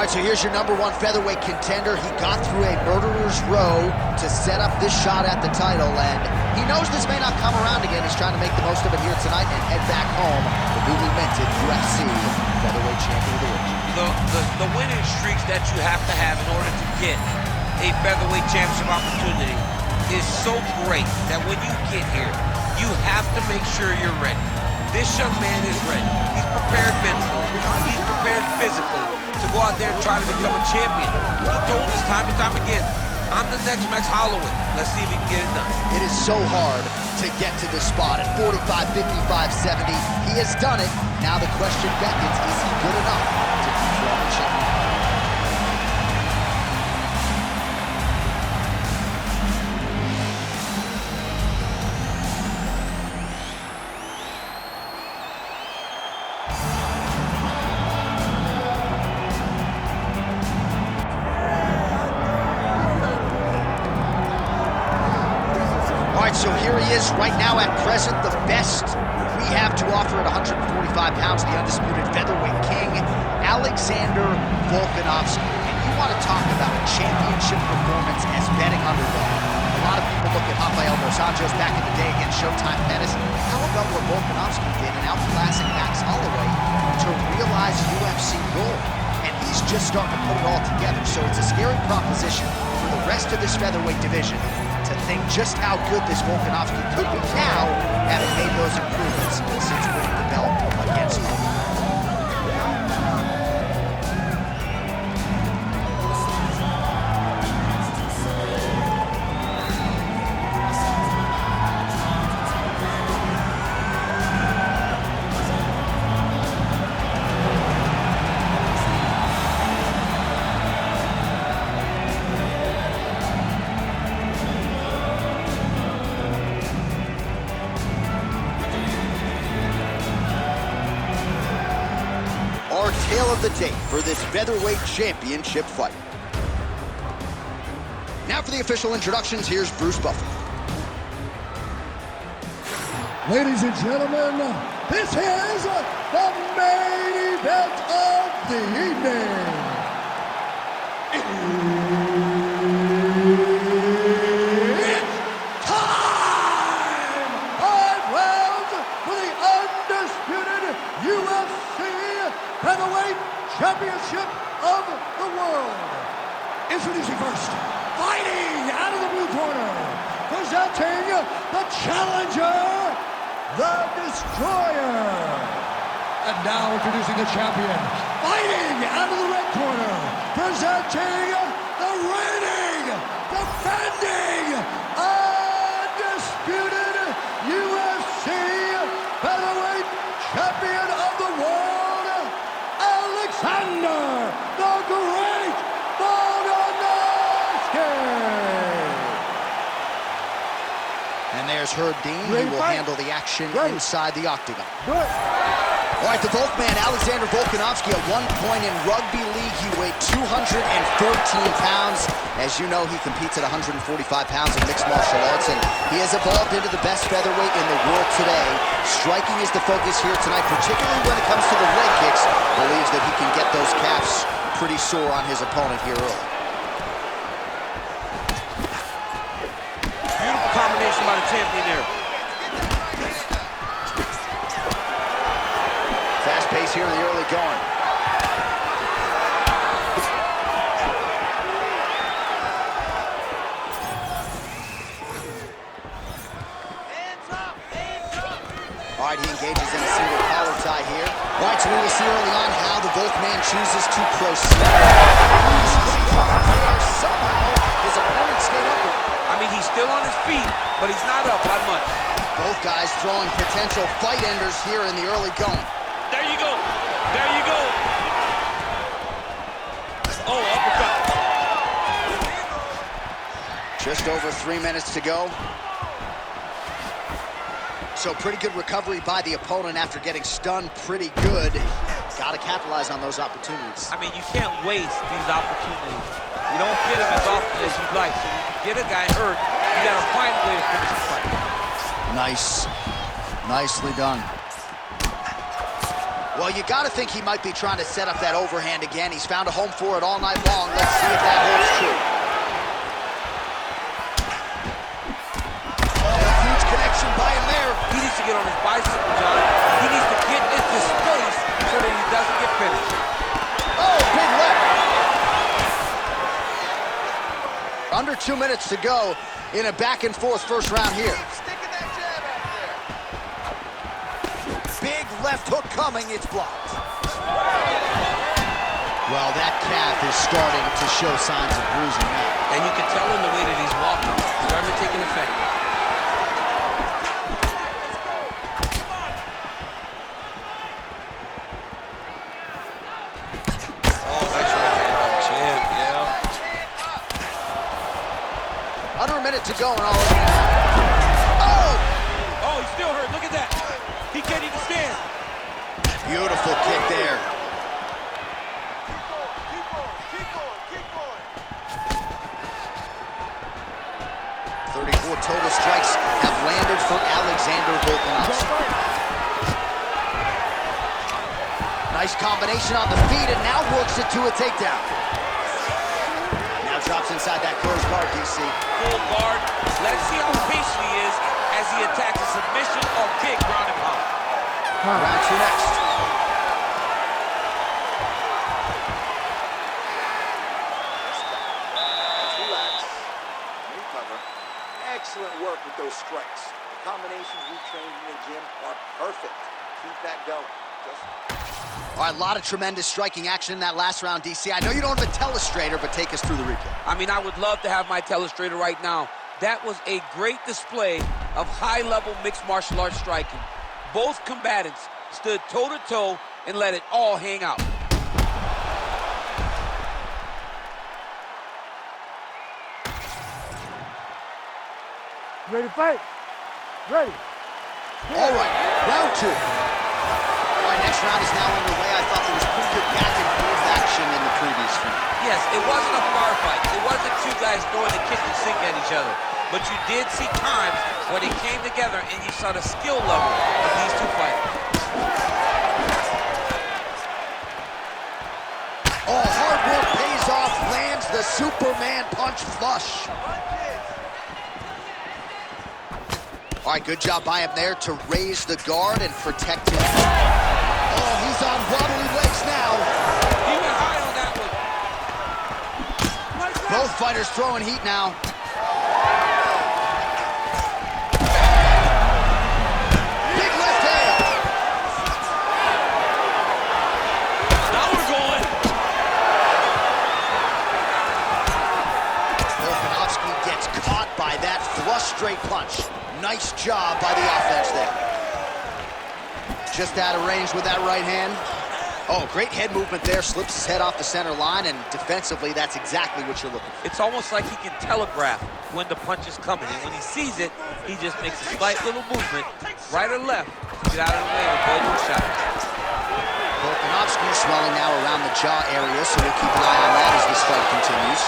All right, so here's your #1 featherweight contender. He got through a murderer's row to set up this shot at the title, and he knows this may not come around again. He's trying to make the most of it here tonight and head back home, the newly minted UFC featherweight champion of the world. The winning streaks that you have to have in order to get a featherweight championship opportunity is so great that when you get here, you have to make sure you're ready. This young man is ready. He's prepared mentally. He's prepared physically to go out there and try to become a champion. He told us time and time again, I'm the next Max Holloway. Let's see if he can get it done. It is so hard to get to this spot at 45, 55, 70. He has done it. Now the question beckons, is he good enough to dethrone the champion? So here he is right now at present, the best we have to offer at 145 pounds, the undisputed featherweight king, Alexander Volkanovski. And you want to talk about a championship performance as betting underdog. A lot of people look at Rafael dos Anjos back in the day against Showtime Pettis. How about what Volkanovski did in outclassing Max Holloway to realize UFC gold? And he's just starting to put it all together. So it's a scary proposition for the rest of this featherweight division to think just how good this Volkanovski could be now, having made those improvements since winning the belt against him. Tale of the tape for this featherweight championship fight. Now for the official introductions, here's Bruce Buffer. Ladies and gentlemen, this is the main event of the evening. It's time! 5 rounds for the undisputed UFC Featherweight Championship of the world. Introducing first, fighting out of the blue corner, presenting the challenger, the Destroyer. And now introducing the champion, fighting out of the red corner, presenting the reigning, defending, undisputed UFC Featherweight Champion of the world, Alexander the Great Volkanovski. And there's Herb Dean, who will handle the action inside the octagon. All right, the Volkman, Alexander Volkanovski, at one point in rugby league, he weighed 214 pounds. As you know, he competes at 145 pounds in mixed martial arts, and he has evolved into the best featherweight in the world today. Striking is the focus here tonight, particularly when it comes to the leg kicks. Believes that he can get those calves pretty sore on his opponent here early. Beautiful combination by the champion there. Fast pace here in the early going. All right, he engages in a single collar tie here. All right, so we will see early on how the Volkman chooses to proceed. Somehow, his opponent stayed upward. I mean, he's still on his feet, but he's not up by much. Both guys throwing potential fight enders here in the early going. There you go. There you go. Oh, uppercut. Just over 3 minutes to go. So pretty good recovery by the opponent after getting stunned pretty good. Got to capitalize on those opportunities. I mean, you can't waste these opportunities. You don't get them as often as you'd like. So you get a guy hurt, you got to find a way to finish the fight. Nice. Nicely done. Well, you got to think he might be trying to set up that overhand again. He's found a home for it all night long. Let's see if that holds true. Oh, a huge connection by him there. He needs to get on his bicycle, John. He needs to get into space so that he doesn't get finished. Oh, big left. Under 2 minutes to go in a back-and-forth first round here. Big left hook coming, it's blocked. Well, that calf is starting to show signs of bruising now. And you can tell in the way that he's walking. It's starting to take an effect. Oh, nice right hand on the chin, yeah. Under a minute to go and all. Oh, he's still hurt, look at that. He can't even stand. Beautiful kick there. Keep going. 34 total strikes have landed for Alexander Volkanovski. Nice combination on the feet and now works it to a takedown. Now drops inside that closed guard, DC. Full guard. Let's see how patient he is as he attacks a submission or big ground and pound. Round two next. Relax. Recover. Excellent work with those strikes. The combinations you trained in the gym are perfect. Keep that going. All right, a lot of tremendous striking action in that last round, DC. I know you don't have a telestrator, but take us through the replay. I mean, I would love to have my telestrator right now. That was a great display of high-level mixed martial arts striking. Both combatants stood toe-to-toe and let it all hang out. Ready to fight? Ready. All right, round two. All right, next round is now underway. I thought there was pretty good back and forth action in the previous round. Yes, it wasn't a bar fight. It wasn't two guys throwing the kitchen sink at each other. But you did see times where they came together and you saw the skill level of these two fighters. Oh, hard work pays off, lands the Superman punch flush. All right, good job by him there to raise the guard and protect him. Oh, he's on wobbly legs now. He went high on that one. Both fighters throwing heat now. Big left hand. Now we're going. Volkanovski gets caught by that flush straight punch. Nice job by the offense there. Just out of range with that right hand. Oh, great head movement there. Slips his head off the center line, and defensively, that's exactly what you're looking for. It's almost like he can telegraph when the punch is coming. And when he sees it, he just makes a slight little movement, right or left, to get out of the way and avoid the shot. Volkanovski swelling now around the jaw area, so we'll keep an eye on that as this fight continues.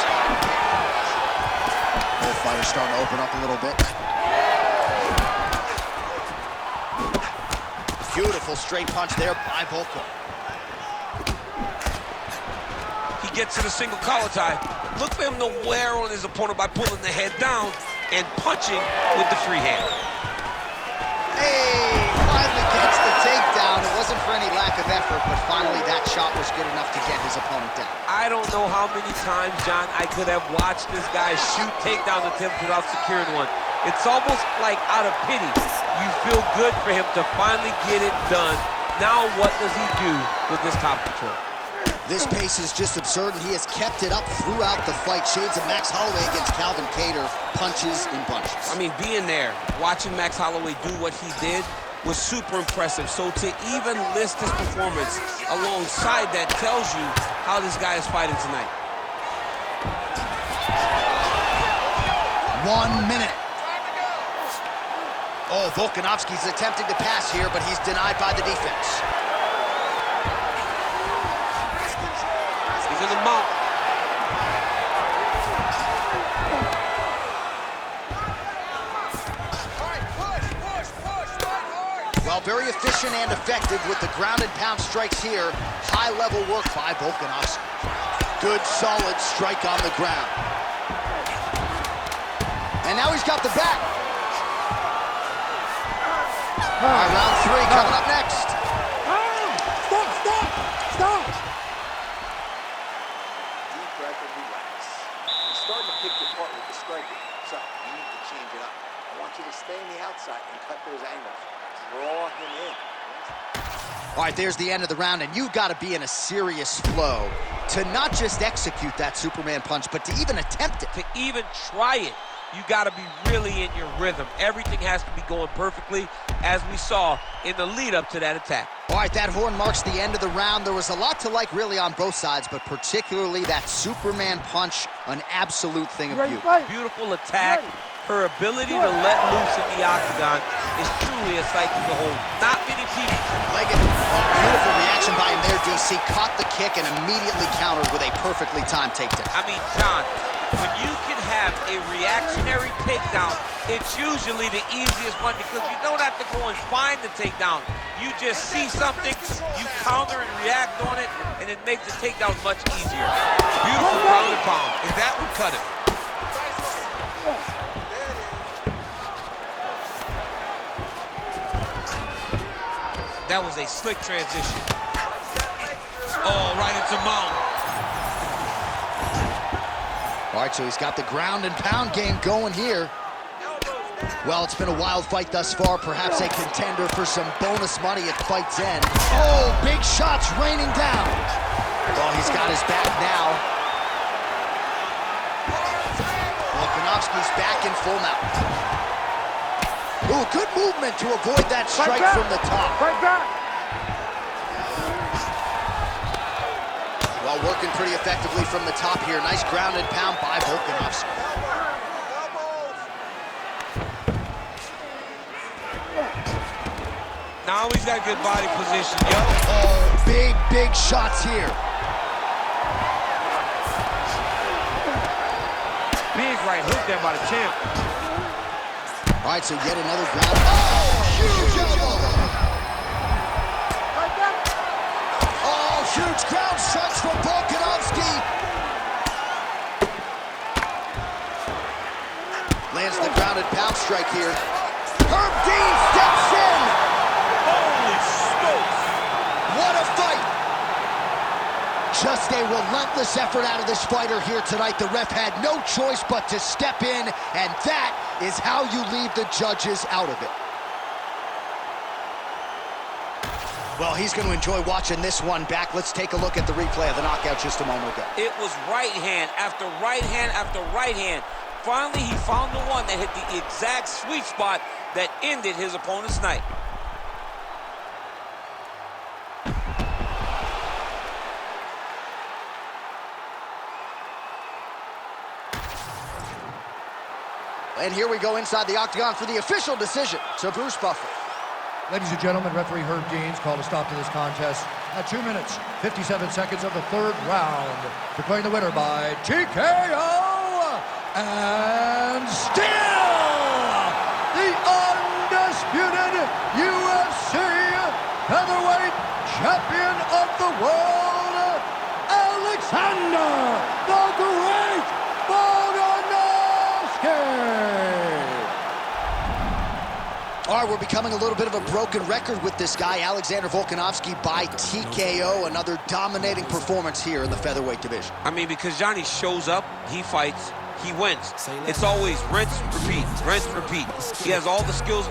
Both fighters starting to open up a little bit. Beautiful straight punch there by Volko. He gets to the single collar tie. Look for him to wear on his opponent by pulling the head down and punching with the free hand. Hey, finally gets the takedown. It wasn't for any lack of effort, but finally that shot was good enough to get his opponent down. I don't know how many times, John, I could have watched this guy shoot takedown attempts without securing one. It's almost like out of pity. You feel good for him to finally get it done. Now what does he do with this top control? This pace is just absurd, and he has kept it up throughout the fight. Shades of Max Holloway against Calvin Kattar, punches and bunches. I mean, being there, watching Max Holloway do what he did was super impressive. So to even list his performance alongside that tells you how this guy is fighting tonight. 1 minute. Oh, Volkanovski's attempting to pass here, but he's denied by the defense. He's in the mount. Well, very efficient and effective with the ground and pound strikes here. High-level work by Volkanovski. Good, solid strike on the ground. And now he's got the back. All right, round 3 coming up next. Stop! Deep breath and relax. He's starting to pick you apart with the striking, so you need to change it up. I want you to stay on the outside and cut those angles. Draw him in. All right, there's the end of the round, and you've got to be in a serious flow to not just execute that Superman punch, but to even attempt it. To even try it, you got to be really in your rhythm. Everything has to be going perfectly, as we saw in the lead-up to that attack. All right, that horn marks the end of the round. There was a lot to like really on both sides, but particularly that Superman punch, an absolute thing of beauty. Beautiful attack. Her ability to let loose in the octagon is truly a sight to behold. Not many people. Legged, beautiful reaction by him there, DC. Caught the kick and immediately countered with a perfectly timed takedown. I mean, John, when you can have a reactionary takedown, it's usually the easiest one because you don't have to go and find the takedown. You just see something, you counter and react on it, and it makes the takedown much easier. Beautiful ground and pound, and that would cut it. That was a slick transition. Oh, right into mount. All right, so he's got the ground and pound game going here. Well, it's been a wild fight thus far, perhaps a contender for some bonus money at fight's end. Oh, big shots raining down. Well, he's got his back now. Volkanovski's back in full mount. Ooh, good movement to avoid that strike from the top. Well, working pretty effectively from the top here. Nice ground and pound by Volkanovski. Now he's got good body position, yo. Oh, big shots here. Big right hook there by the champ. All right, so yet another ground. Oh, huge elbow. Oh, huge ground strikes from Volkanovski. Lands the ground and pound strike here. Herb Dean steps in. Holy smokes. What a fight. Just a relentless effort out of this fighter here tonight. The ref had no choice but to step in, and that is how you leave the judges out of it. Well, he's going to enjoy watching this one back. Let's take a look at the replay of the knockout just a moment ago. It was right hand after right hand after right hand. Finally, he found the one that hit the exact sweet spot that ended his opponent's night. And here we go inside the octagon for the official decision to Bruce Buffer. Ladies and gentlemen, referee Herb Dean's called a stop to this contest at 2 minutes, 57 seconds of the third round, declaring the winner by TKO, and still the undisputed UFC featherweight champion of the world, Alexander the Great Volkanovski. All right, we're becoming a little bit of a broken record with this guy, Alexander Volkanovski, by TKO. Another dominating performance here in the featherweight division. I mean, because Johnny shows up, he fights, he wins. It's always rinse, repeat, rinse, repeat. He has all the skills.